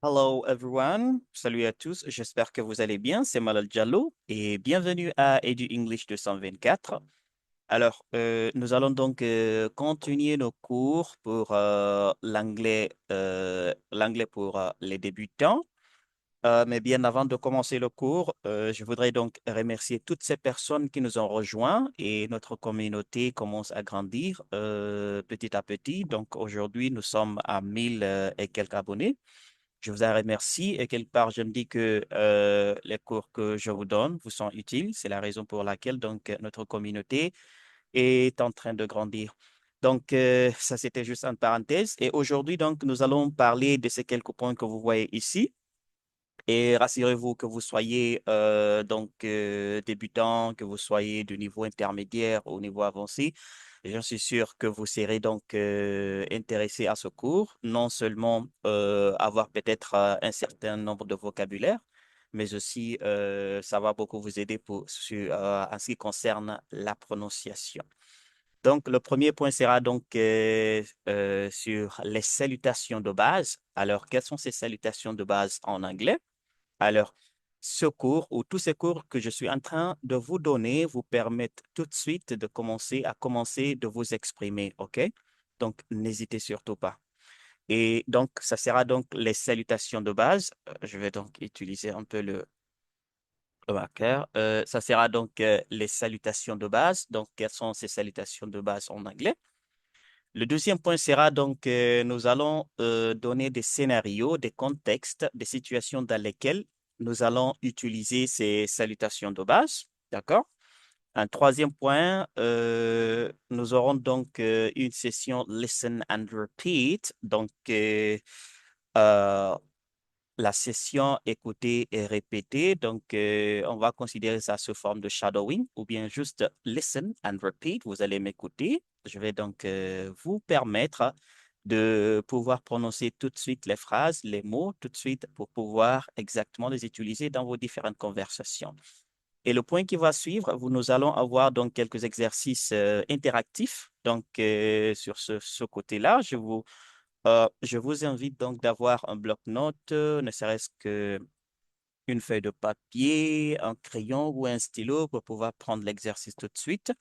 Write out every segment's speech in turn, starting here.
Hello everyone, salut à tous, j'espère que vous allez bien, c'est Malal Diallo et bienvenue à Edu English 224. Alors, nous allons donc continuer nos cours pour l'anglais pour les débutants. Mais bien avant de commencer le cours, je voudrais donc remercier toutes ces personnes qui nous ont rejoints et notre communauté commence à grandir petit à petit. Donc aujourd'hui, nous sommes à 1000 et quelques abonnés. Je vous en remercie et quelque part, je me dis que les cours que je vous donne vous sont utiles. C'est la raison pour laquelle donc notre communauté est en train de grandir. Donc, ça, c'était juste une parenthèse. Et aujourd'hui, donc, nous allons parler de ces quelques points que vous voyez ici. Et rassurez-vous que vous soyez débutant, que vous soyez du niveau intermédiaire au niveau avancé, j'en suis sûr que vous serez donc intéressé à ce cours, non seulement avoir peut-être un certain nombre de vocabulaire, mais aussi ça va beaucoup vous aider en ce qui concerne la prononciation. Donc, le premier point sera donc sur les salutations de base. Alors, quelles sont ces salutations de base en anglais? Alors, ce cours ou tous ces cours que je suis en train de vous donner vous permettent tout de suite de commencer de vous exprimer, OK? Donc, n'hésitez surtout pas. Et donc, ça sera donc les salutations de base. Je vais donc utiliser un peu le marqueur. Ça sera donc les salutations de base. Donc, quelles sont ces salutations de base en anglais? Le deuxième point sera donc, nous allons donner des scénarios, des contextes, des situations dans lesquelles nous allons utiliser ces salutations de base. D'accord? Un troisième point, nous aurons donc une session Listen and Repeat. Donc, euh, la session écoutée et répétée. Donc, on va considérer ça sous forme de shadowing ou bien juste listen and repeat. Vous allez m'écouter. Je vais donc vous permettre de pouvoir prononcer tout de suite les phrases, les mots tout de suite pour pouvoir exactement les utiliser dans vos différentes conversations. Et le point qui va suivre, nous allons avoir donc quelques exercices interactifs. Donc, sur ce côté-là, je vous invite donc d'avoir un bloc-notes, ne serait-ce que une feuille de papier, un crayon ou un stylo pour pouvoir prendre l'exercice tout de suite.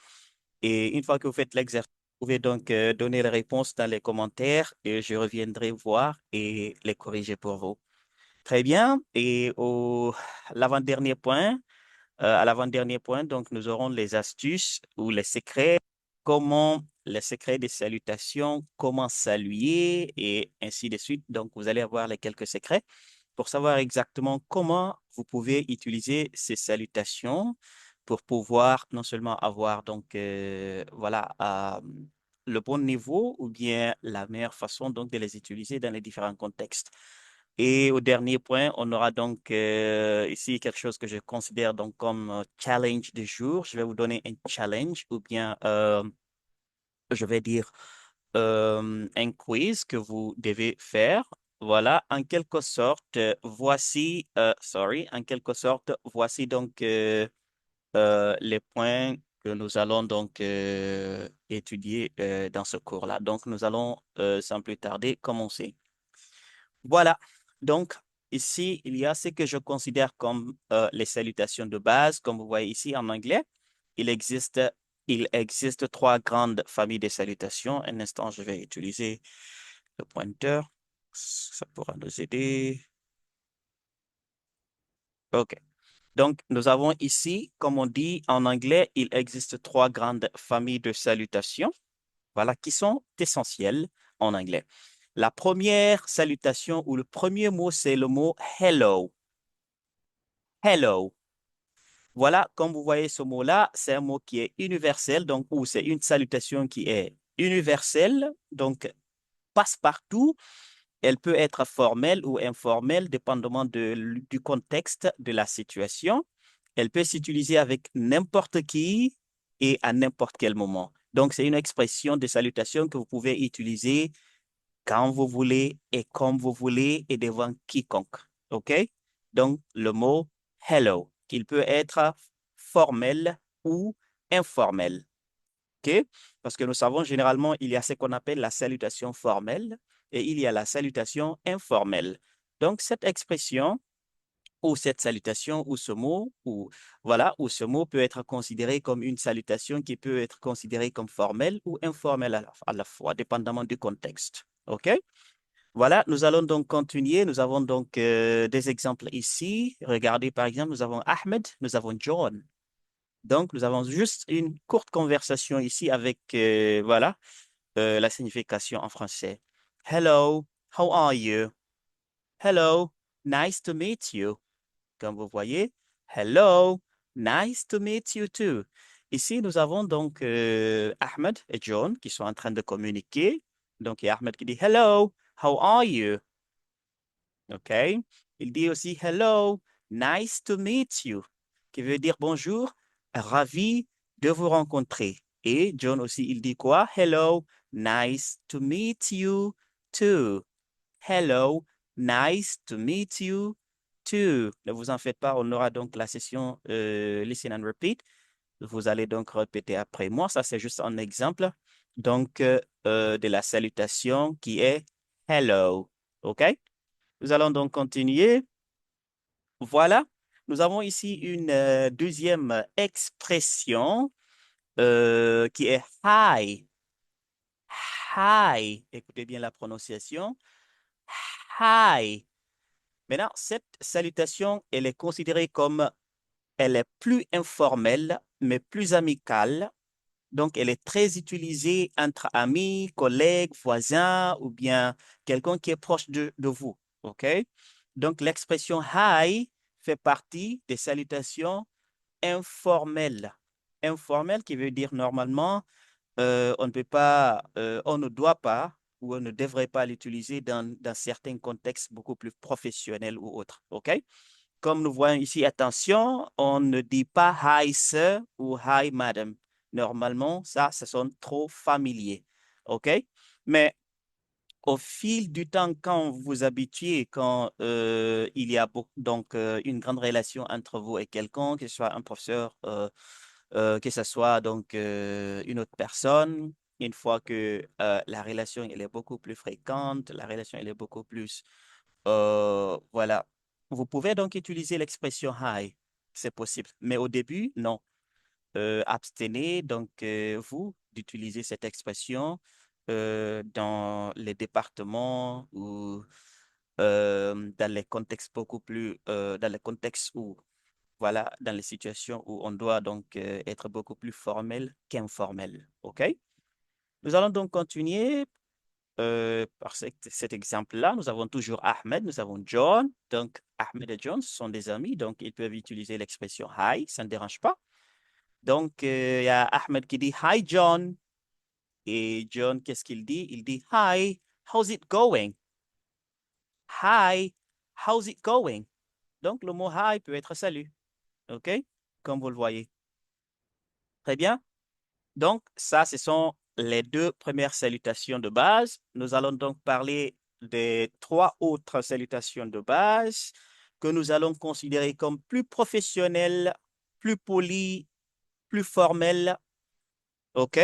Et une fois que vous faites l'exercice, vous pouvez donc donner les réponses dans les commentaires et je reviendrai voir et les corriger pour vous. Très bien. Et l'avant-dernier point, à l'avant-dernier point, donc nous aurons les astuces ou les secrets, les secrets des salutations, comment saluer et ainsi de suite. Donc vous allez avoir les quelques secrets pour savoir exactement comment vous pouvez utiliser ces salutations pour pouvoir non seulement avoir donc voilà le bon niveau ou bien la meilleure façon donc de les utiliser dans les différents contextes. Et au dernier point, on aura donc ici quelque chose que je considère donc comme challenge du jour. Je vais vous donner un challenge ou bien je vais dire un quiz que vous devez faire. Voilà, en quelque sorte, en quelque sorte, voici donc les points que nous allons donc étudier dans ce cours-là. Donc, nous allons sans plus tarder commencer. Voilà. Donc, ici, il y a ce que je considère comme les salutations de base. Comme vous voyez ici en anglais, il existe, il existe trois grandes familles de salutations. Un instant, je vais utiliser le pointeur. Ça pourra nous aider. OK. Donc, nous avons ici, comme on dit en anglais, il existe trois grandes familles de salutations, voilà, qui sont essentielles en anglais. La première salutation ou le premier mot, c'est le mot hello. Hello. Voilà, comme vous voyez ce mot-là, c'est un mot qui est universel, donc, ou c'est une salutation qui est universelle, donc passe partout. Elle peut être formelle ou informelle, dépendamment du contexte de la situation. Elle peut s'utiliser avec n'importe qui et à n'importe quel moment. Donc, c'est une expression de salutation que vous pouvez utiliser quand vous voulez et comme vous voulez et devant quiconque. OK? Donc, le mot hello, il peut être formel ou informel. OK? Parce que nous savons généralement, il y a ce qu'on appelle la salutation formelle et il y a la salutation informelle. Donc, cette expression ou cette salutation ou ce mot, ou voilà, ou ce mot peut être considéré comme une salutation qui peut être considérée comme formelle ou informelle à la fois, dépendamment du contexte. OK? Voilà, nous allons donc continuer. Nous avons donc des exemples ici. Regardez, par exemple, nous avons Ahmed, nous avons John. Donc, nous avons juste une courte conversation ici avec, voilà, la signification en français. Hello, how are you? Hello, nice to meet you. Comme vous voyez, hello, nice to meet you too. Ici, nous avons donc Ahmed et John qui sont en train de communiquer. Donc, il y a Ahmed qui dit hello, how are you? OK? Il dit aussi hello, nice to meet you, qui veut dire bonjour, ravi de vous rencontrer. Et John aussi, il dit quoi? Hello, nice to meet you too. Hello, nice to meet you too. Ne vous en faites pas, on aura donc la session listen and repeat. Vous allez donc répéter après moi. Ça, c'est juste un exemple donc de la salutation qui est hello. OK? Nous allons donc continuer. Voilà. Nous avons ici une deuxième expression qui est hi. Hi. Écoutez bien la prononciation. Hi. Maintenant, cette salutation, elle est considérée comme, elle est plus informelle, mais plus amicale. Donc, elle est très utilisée entre amis, collègues, voisins ou bien quelqu'un qui est proche de vous. OK? Donc, l'expression hi fait partie des salutations informelles. Informelles qui veut dire normalement, on ne peut pas, on ne doit pas ou on ne devrait pas l'utiliser dans certains contextes beaucoup plus professionnels ou autres. OK? Comme nous voyons ici, attention, on ne dit pas hi sir ou hi madam. Normalement, ça sonne trop familier. OK? Mais au fil du temps, quand vous vous habituez, quand il y a donc une grande relation entre vous et quelqu'un, que ce soit un professeur, que ce soit donc une autre personne, une fois que la relation elle est beaucoup plus fréquente, la relation elle est beaucoup plus, voilà, vous pouvez donc utiliser l'expression hi, c'est possible. Mais au début, non. Abstenez donc vous d'utiliser cette expression dans les départements ou dans les contextes beaucoup plus, dans les contextes où, voilà, dans les situations où on doit donc être beaucoup plus formel qu'informel. OK? Nous allons donc continuer par cet exemple-là. Nous avons toujours Ahmed, nous avons John. Donc, Ahmed et John sont des amis, donc ils peuvent utiliser l'expression hi, ça ne dérange pas. Donc, il y a Ahmed qui dit hi John. Et John, qu'est-ce qu'il dit? Il dit hi, how's it going? Hi, how's it going? Donc, le mot hi peut être salut. OK? Comme vous le voyez. Très bien. Donc, ça, ce sont les deux premières salutations de base. Nous allons donc parler des trois autres salutations de base que nous allons considérer comme plus professionnelles, plus polies, plus formelles. OK?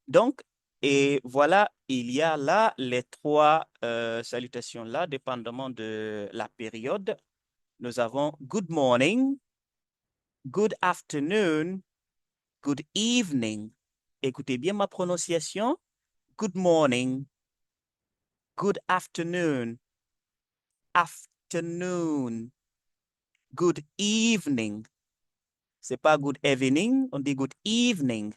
Donc, et voilà, il y a là les trois salutations-là, dépendamment de la période. Nous avons good morning, good afternoon, good evening. Écoutez bien ma prononciation. Good morning, good afternoon, afternoon, good evening. C'est pas good evening, on dit good evening.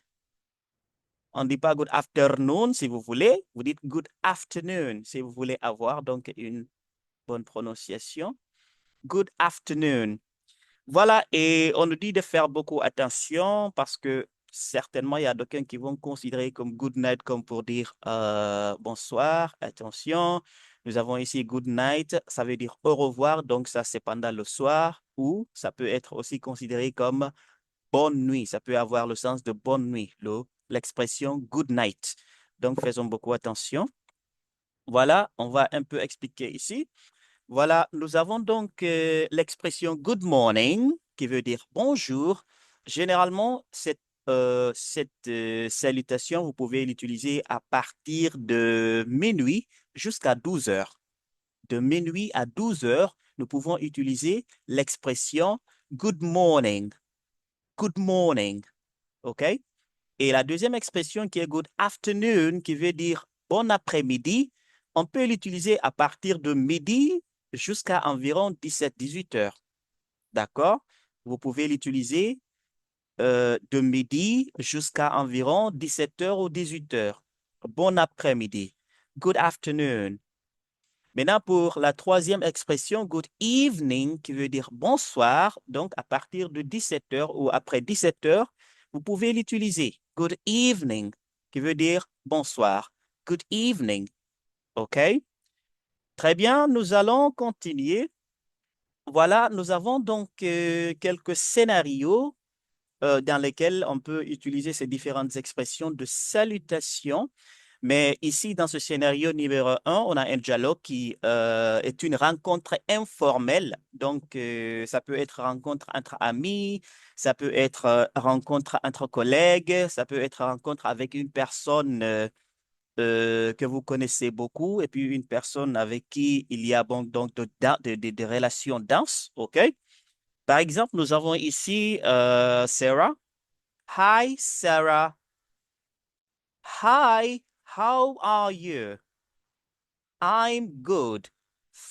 On ne dit pas good afternoon si vous voulez, vous dites good afternoon si vous voulez avoir donc une bonne prononciation. Good afternoon. Voilà, et on nous dit de faire beaucoup attention parce que certainement il y a d'aucuns qui vont considérer comme good night comme pour dire bonsoir, attention. Nous avons ici good night, ça veut dire au revoir, donc ça c'est pendant le soir ou ça peut être aussi considéré comme bonne nuit. Ça peut avoir le sens de bonne nuit, l'expression good night. Donc faisons beaucoup attention. Voilà, on va un peu expliquer ici. Voilà, nous avons donc l'expression good morning qui veut dire bonjour. Généralement, cette salutation, vous pouvez l'utiliser à partir de minuit jusqu'à 12 heures. de minuit à 12 heures, nous pouvons utiliser l'expression good morning. Good morning. OK? Et la deuxième expression qui est good afternoon, qui veut dire bon après-midi, on peut l'utiliser à partir de midi jusqu'à environ 17-18 heures. D'accord? Vous pouvez l'utiliser de midi jusqu'à environ 17 heures ou 18 heures. Bon après-midi. Good afternoon. Maintenant, pour la troisième expression, good evening, qui veut dire bonsoir, donc à partir de 17 heures ou après 17 heures, vous pouvez l'utiliser. Good evening, qui veut dire bonsoir. Good evening. OK? Très bien, nous allons continuer. Voilà, nous avons donc quelques scénarios dans lesquels on peut utiliser ces différentes expressions de salutation. Mais ici, dans ce scénario numéro un, on a un dialogue qui est une rencontre informelle. Donc, ça peut être rencontre entre amis, ça peut être rencontre entre collègues, ça peut être rencontre avec une personne que vous connaissez beaucoup et puis une personne avec qui il y a bon, donc de relations denses. OK? Par exemple, nous avons ici Sarah. Hi, Sarah. Hi, how are you? I'm good,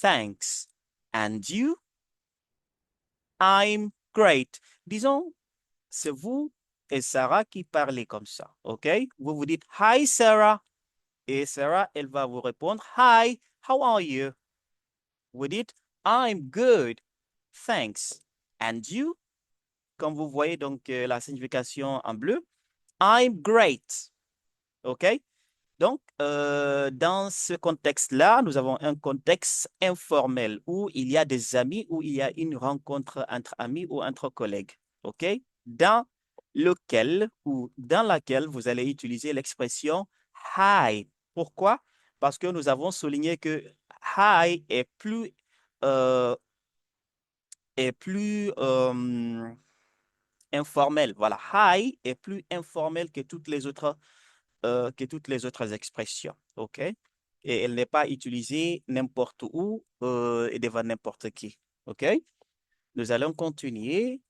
thanks. And you? I'm great. Disons, c'est vous et Sarah qui parlez comme ça, OK? Vous vous dites Hi Sarah et Sarah, elle va vous répondre Hi, how are you? Vous dites I'm good, thanks. And you? Comme vous voyez donc la signification en bleu, I'm great, OK? Donc, dans ce contexte-là, nous avons un contexte informel où il y a des amis, où il y a une rencontre entre amis ou entre collègues. OK? Dans lequel ou dans laquelle vous allez utiliser l'expression hi. Pourquoi? Parce que nous avons souligné que hi euh, est plus informel. Voilà, hi est plus informel que toutes les autres expressions. OK? Et elle n'est pas utilisée n'importe où et devant n'importe qui. OK? Nous allons continuer.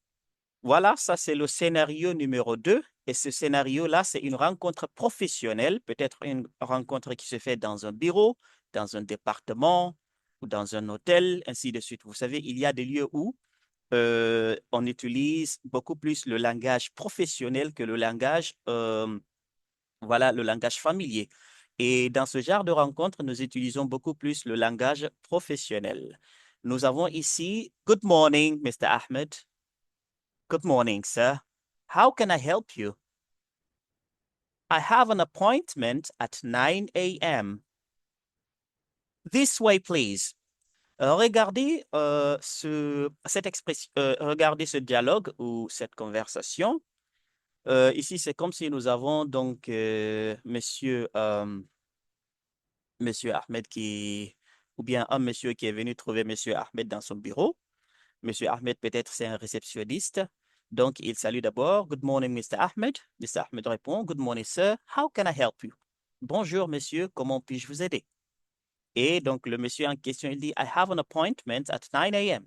Voilà, ça c'est le scénario numéro 2. Et ce scénario-là, c'est une rencontre professionnelle, peut-être une rencontre qui se fait dans un bureau, dans un département ou dans un hôtel, ainsi de suite. Vous savez, il y a des lieux où on utilise beaucoup plus le langage professionnel que le langage voilà le langage familier. Et dans ce genre de rencontre, nous utilisons beaucoup plus le langage professionnel. Nous avons ici, Good morning, Mr. Ahmed. Good morning, sir. How can I help you? I have an appointment at 9 a.m. This way, please. Regardez cette expression, regardez ce dialogue ou cette conversation. Ici, c'est comme si nous avons donc Monsieur Ahmed ou bien un monsieur qui est venu trouver Monsieur Ahmed dans son bureau. Monsieur Ahmed, peut-être, c'est un réceptionniste. Donc, il salue d'abord. Good morning, Mr. Ahmed. Mr. Ahmed répond, Good morning, sir. How can I help you? Bonjour, monsieur. Comment puis-je vous aider? Et donc, le monsieur en question, il dit, I have an appointment at 9 a.m.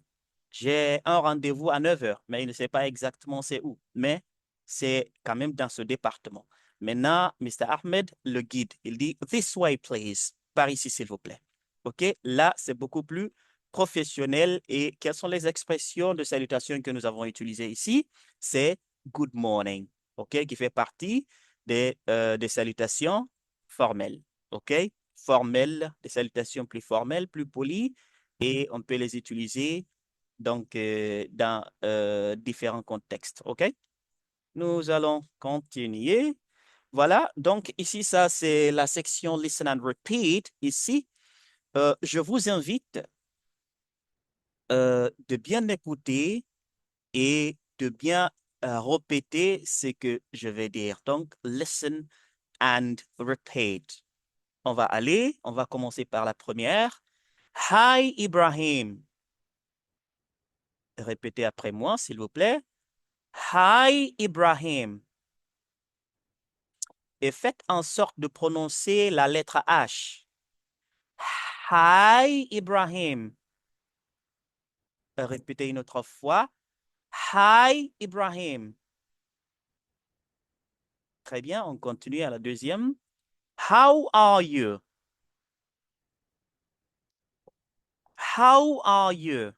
J'ai un rendez-vous à 9 heures, mais il ne sait pas exactement c'est où. Mais c'est quand même dans ce département. Maintenant, Mr. Ahmed, le guide, il dit, This way, please. Par ici, s'il vous plaît. OK? Là, c'est beaucoup plus professionnel. Et quelles sont les expressions de salutation que nous avons utilisées ici? C'est good morning. OK? Qui fait partie des salutations formelles. OK? Formelles, des salutations plus formelles, plus polies. Et on peut les utiliser donc dans différents contextes. OK? Nous allons continuer. Voilà, donc ici, ça, c'est la section Listen and Repeat. Ici, je vous invite de bien écouter et de bien répéter ce que je vais dire. Donc, listen and repeat. On va commencer par la première. Hi, Ibrahim. Répétez après moi, s'il vous plaît. Hi, Ibrahim. Et faites en sorte de prononcer la lettre H. Hi, Ibrahim. Répétez une autre fois. Hi, Ibrahim. Très bien, on continue à la deuxième. How are you? How are you?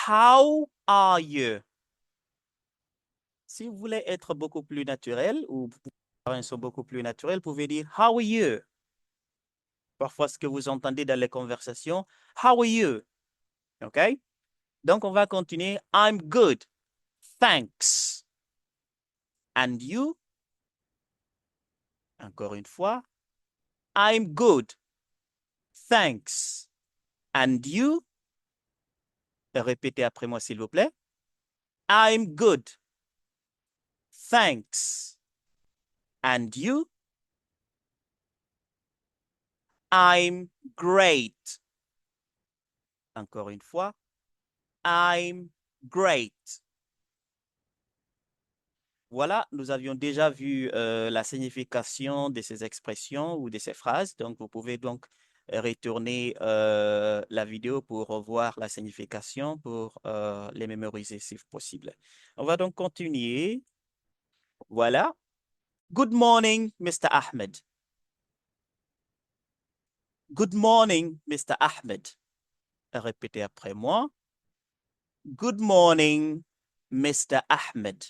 How are you? Si vous voulez être beaucoup plus naturel ou avoir un son beaucoup plus naturel, vous pouvez dire How are you? Parfois, ce que vous entendez dans les conversations, How are you? OK? Donc, on va continuer. I'm good. Thanks. And you? Encore une fois. I'm good. Thanks. And you? Répétez après moi, s'il vous plaît. I'm good. Thanks. And you? I'm great. Encore une fois. I'm great. Voilà, nous avions déjà vu la signification de ces expressions ou de ces phrases. Donc, vous pouvez donc retourner la vidéo pour revoir la signification, pour les mémoriser si possible. On va donc continuer. Voilà. Good morning, Mr. Ahmed. Good morning, Mr. Ahmed. Répétez après moi. Good morning, Mr. Ahmed.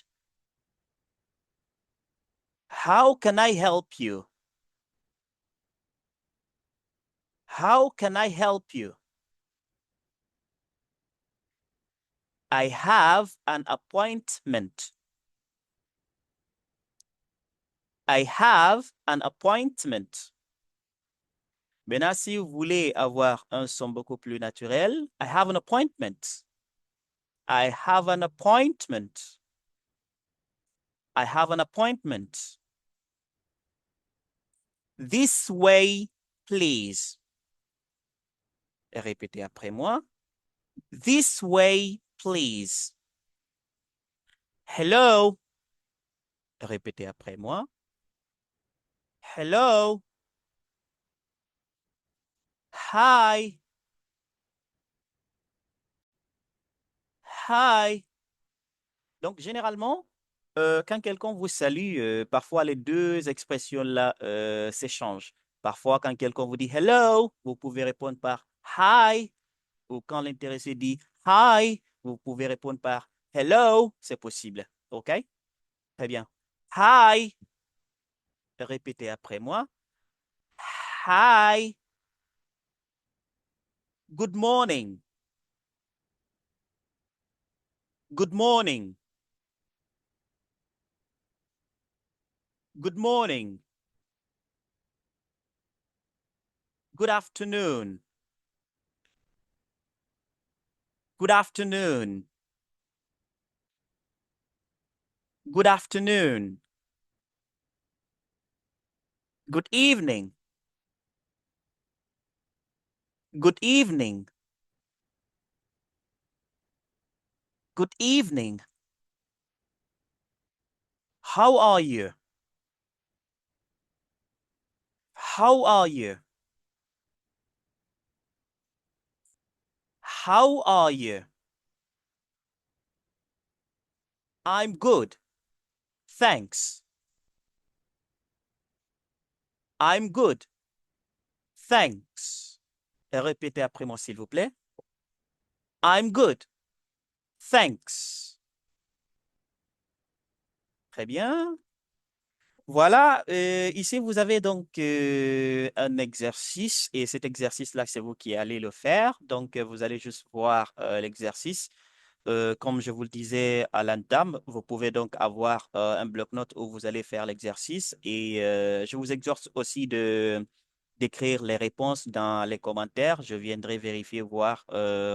How can I help you? How can I help you? I have an appointment. I have an appointment. Maintenant, si vous voulez avoir un son beaucoup plus naturel, I have an appointment. I have an appointment. I have an appointment. This way, please. Répétez après moi. This way, please. Hello. Répétez après moi. Hello. Hi. Hi. Donc, généralement, quand quelqu'un vous salue, parfois les deux expressions-là s'échangent. Parfois, quand quelqu'un vous dit hello, vous pouvez répondre par hi. Ou quand l'intéressé dit hi, vous pouvez répondre par hello. C'est possible. OK? Très bien. Hi. Répétez après moi. Hi. Good morning. Good morning. Good morning. Good afternoon. Good afternoon. Good afternoon. Good evening. Good evening. Good evening. How are you? How are you? How are you? I'm good. Thanks. I'm good. Thanks. Répétez après moi, s'il vous plaît. I'm good. Thanks. Très bien. Voilà, ici vous avez donc un exercice et cet exercice-là, c'est vous qui allez le faire. Donc, vous allez juste voir l'exercice. Comme je vous le disais à l'entame, vous pouvez donc avoir un bloc-notes où vous allez faire l'exercice et je vous exhorte aussi d'écrire les réponses dans les commentaires. Je viendrai vérifier, voir,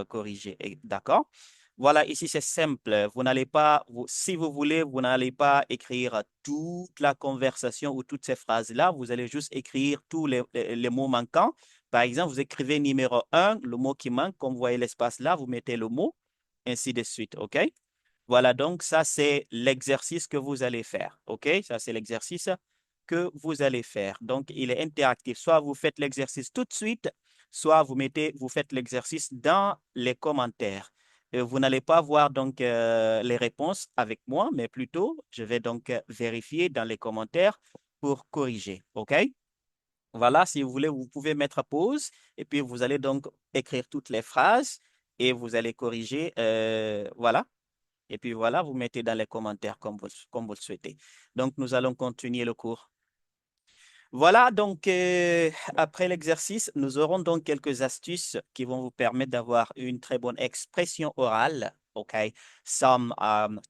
corriger. D'accord? Voilà, ici c'est simple. Vous n'allez pas, si vous voulez, vous n'allez pas écrire toute la conversation ou toutes ces phrases-là. Vous allez juste écrire tous les mots manquants. Par exemple, vous écrivez numéro un, le mot qui manque, comme vous voyez l'espace là, vous mettez le mot, ainsi de suite. OK? Voilà, donc ça c'est l'exercice que vous allez faire. OK? Ça c'est l'exercice que vous allez faire. Donc, il est interactif. Soit vous faites l'exercice tout de suite, soit vous faites l'exercice dans les commentaires. Vous n'allez pas voir donc les réponses avec moi, mais plutôt, je vais donc vérifier dans les commentaires pour corriger. OK? Voilà, si vous voulez, vous pouvez mettre pause et puis vous allez donc écrire toutes les phrases et vous allez corriger. Voilà. Et puis voilà, vous mettez dans les commentaires comme vous le souhaitez. Donc, nous allons continuer le cours. Voilà, donc après l'exercice, nous aurons donc quelques astuces qui vont vous permettre d'avoir une très bonne expression orale. Okay, some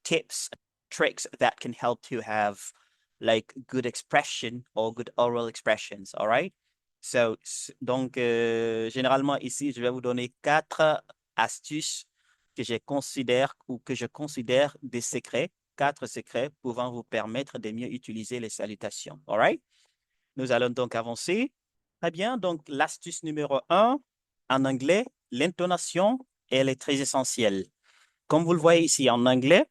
tips, tricks that can help you have like good expression or good oral expressions. All right. So, donc généralement ici, je vais vous donner quatre astuces que je considère des secrets, quatre secrets pouvant vous permettre de mieux utiliser les salutations. All right. Nous allons donc avancer. Très bien. Donc, l'astuce numéro un, en anglais, l'intonation, elle est très essentielle. Comme vous le voyez ici en anglais,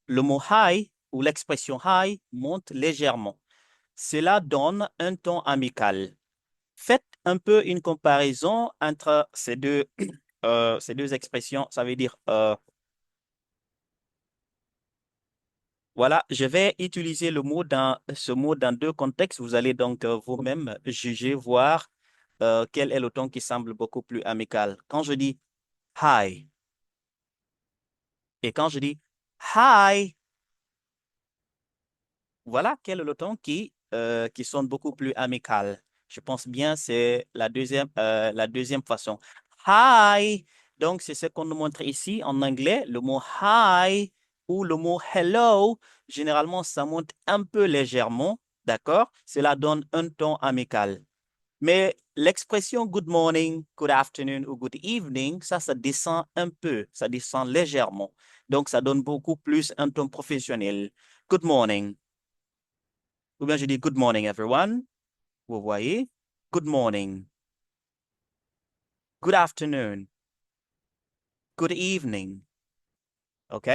le mot hi ou l'expression hi monte légèrement. Cela donne un ton amical. Faites un peu une comparaison entre ces deux expressions. Ça veut dire voilà, je vais utiliser ce mot dans deux contextes. Vous allez donc vous-même juger, voir quel est le ton qui semble beaucoup plus amical. Quand je dis hi et quand je dis hi, voilà quel est le ton qui sonne beaucoup plus amical. Je pense bien c'est la deuxième façon. Hi, donc c'est ce qu'on nous montre ici en anglais. Le mot hi ou le mot hello, généralement, ça monte un peu légèrement, d'accord? Cela donne un ton amical. Mais l'expression good morning, good afternoon ou good evening, ça descend un peu, ça descend légèrement. Donc, ça donne beaucoup plus un ton professionnel. Good morning. Ou bien je dis good morning everyone. Vous voyez? Good morning. Good afternoon. Good evening. OK?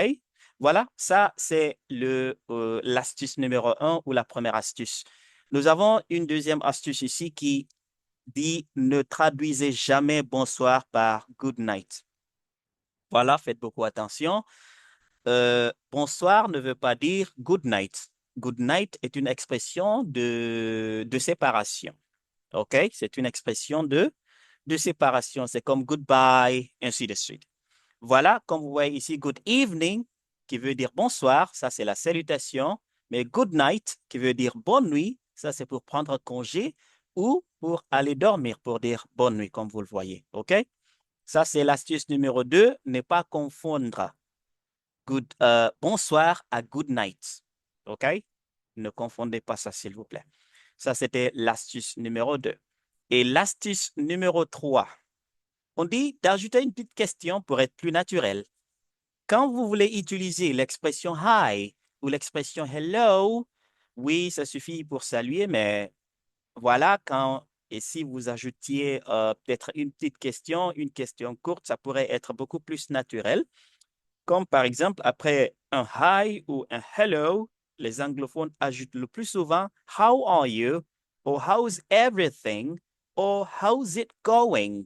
Voilà, ça c'est l'astuce numéro un ou la première astuce. Nous avons une deuxième astuce ici qui dit ne traduisez jamais bonsoir par good night. Voilà, faites beaucoup attention. Bonsoir ne veut pas dire good night. Good night est une expression de séparation. OK? C'est une expression de séparation. C'est comme goodbye, ainsi de suite. Voilà, comme vous voyez ici, good evening, qui veut dire bonsoir, ça c'est la salutation. Mais good night, qui veut dire bonne nuit, ça c'est pour prendre congé ou pour aller dormir, pour dire bonne nuit, comme vous le voyez. OK? Ça c'est l'astuce numéro 2, ne pas confondre bonsoir à good night. OK? Ne confondez pas ça, s'il vous plaît. Ça, c'était l'astuce numéro 2. Et l'astuce numéro 3, on dit d'ajouter une petite question pour être plus naturel. Quand vous voulez utiliser l'expression hi ou l'expression hello, oui, ça suffit pour saluer, mais voilà, et si vous ajoutiez peut-être une question courte, ça pourrait être beaucoup plus naturel. Comme par exemple, après un hi ou un hello, les anglophones ajoutent le plus souvent how are you or how's everything or how's it going.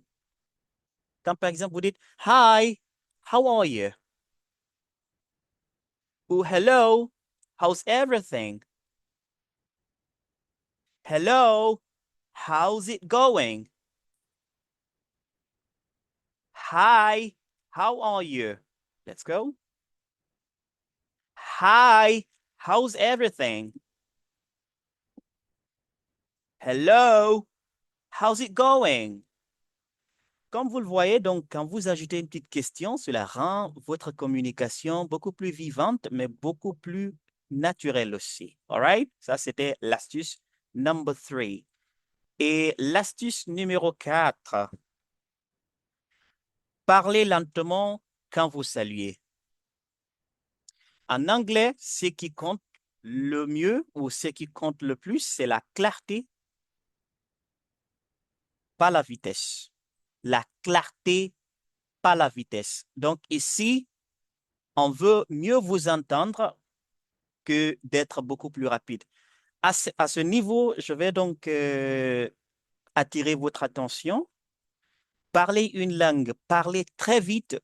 Quand par exemple vous dites hi, how are you? Ou hello, how's everything? Hello, how's it going? Hi, how are you? Let's go. Hi, how's everything? Hello, how's it going? Comme vous le voyez, donc, quand vous ajoutez une petite question, cela rend votre communication beaucoup plus vivante, mais beaucoup plus naturelle aussi. All right? Ça, c'était l'astuce number 3. Et l'astuce numéro 4, parlez lentement quand vous saluez. En anglais, ce qui compte le mieux ou ce qui compte le plus, c'est la clarté, pas la vitesse. La clarté, pas la vitesse. Donc ici, on veut mieux vous entendre que d'être beaucoup plus rapide. à ce niveau, je vais donc attirer votre attention. Parler une langue, parler très vite,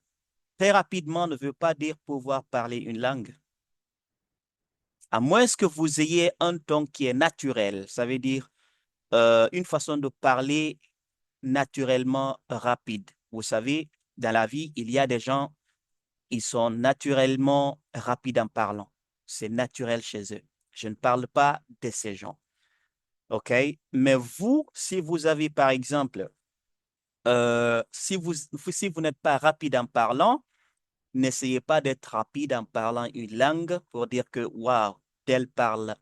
très rapidement ne veut pas dire pouvoir parler une langue. À moins que vous ayez un ton qui est naturel, ça veut dire une façon de parler naturellement rapide. Vous savez, dans la vie, il y a des gens, ils sont naturellement rapides en parlant. C'est naturel chez eux. Je ne parle pas de ces gens. OK? Mais vous, si vous avez, par exemple, si vous n'êtes pas rapide en parlant, n'essayez pas d'être rapide en parlant une langue pour dire que, waouh, tel parle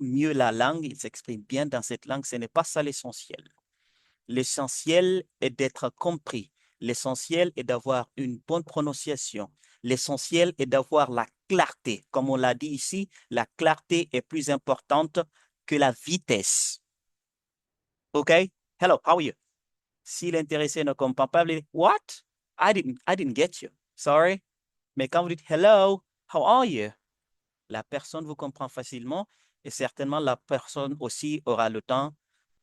mieux la langue, il s'exprime bien dans cette langue. Ce n'est pas ça l'essentiel. L'essentiel est d'être compris. L'essentiel est d'avoir une bonne prononciation. L'essentiel est d'avoir la clarté. Comme on l'a dit ici, la clarté est plus importante que la vitesse. OK? Hello, how are you? Si l'intéressé ne comprend pas, il dit, What? I didn't get you. Sorry. Mais quand vous dites Hello, how are you? La personne vous comprend facilement et certainement la personne aussi aura le temps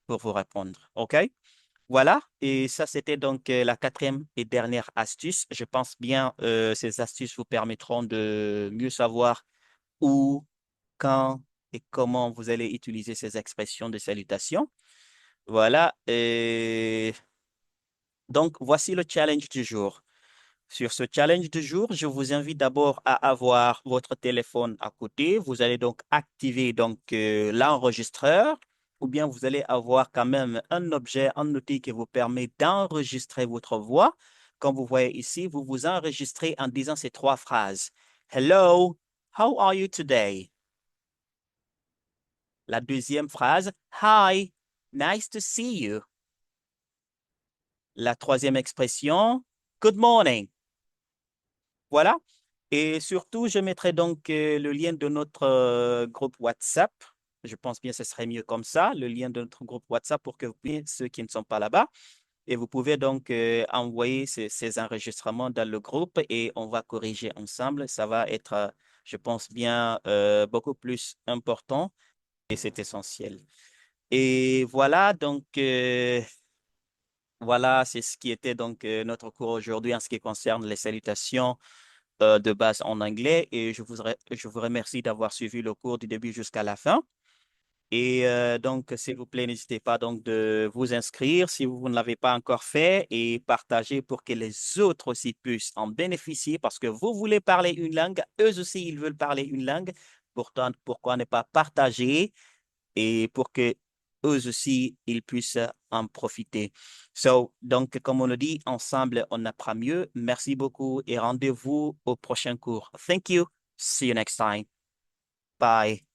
pour vous répondre. OK? Voilà. Et ça, c'était donc la quatrième et dernière astuce. Je pense bien ces astuces vous permettront de mieux savoir où, quand et comment vous allez utiliser ces expressions de salutation. Voilà. Et donc, voici le challenge du jour. Sur ce challenge du jour, je vous invite d'abord à avoir votre téléphone à côté. Vous allez donc activer donc l'enregistreur ou bien vous allez avoir quand même un objet, un outil qui vous permet d'enregistrer votre voix. Comme vous voyez ici, vous vous enregistrez en disant ces trois phrases. Hello, how are you today? La deuxième phrase, Hi, nice to see you. La troisième expression, Good morning. Voilà. Et surtout, je mettrai donc le lien de notre groupe WhatsApp. Je pense bien que ce serait mieux comme ça, le lien de notre groupe WhatsApp pour que vous puissiez, ceux qui ne sont pas là-bas. Et vous pouvez donc envoyer ces enregistrements dans le groupe et on va corriger ensemble. Ça va être, je pense bien, beaucoup plus important et c'est essentiel. Et voilà, donc, voilà, c'est ce qui était donc notre cours aujourd'hui en ce qui concerne les salutations de base en anglais et je vous remercie d'avoir suivi le cours du début jusqu'à la fin. Et donc, s'il vous plaît, n'hésitez pas donc de vous inscrire si vous ne l'avez pas encore fait et partager pour que les autres aussi puissent en bénéficier parce que vous voulez parler une langue, eux aussi, ils veulent parler une langue. Pourtant, pourquoi ne pas partager et pour que eux aussi, ils puissent en profiter. Donc, comme on le dit, ensemble, on apprend mieux. Merci beaucoup et rendez-vous au prochain cours. Thank you. See you next time. Bye.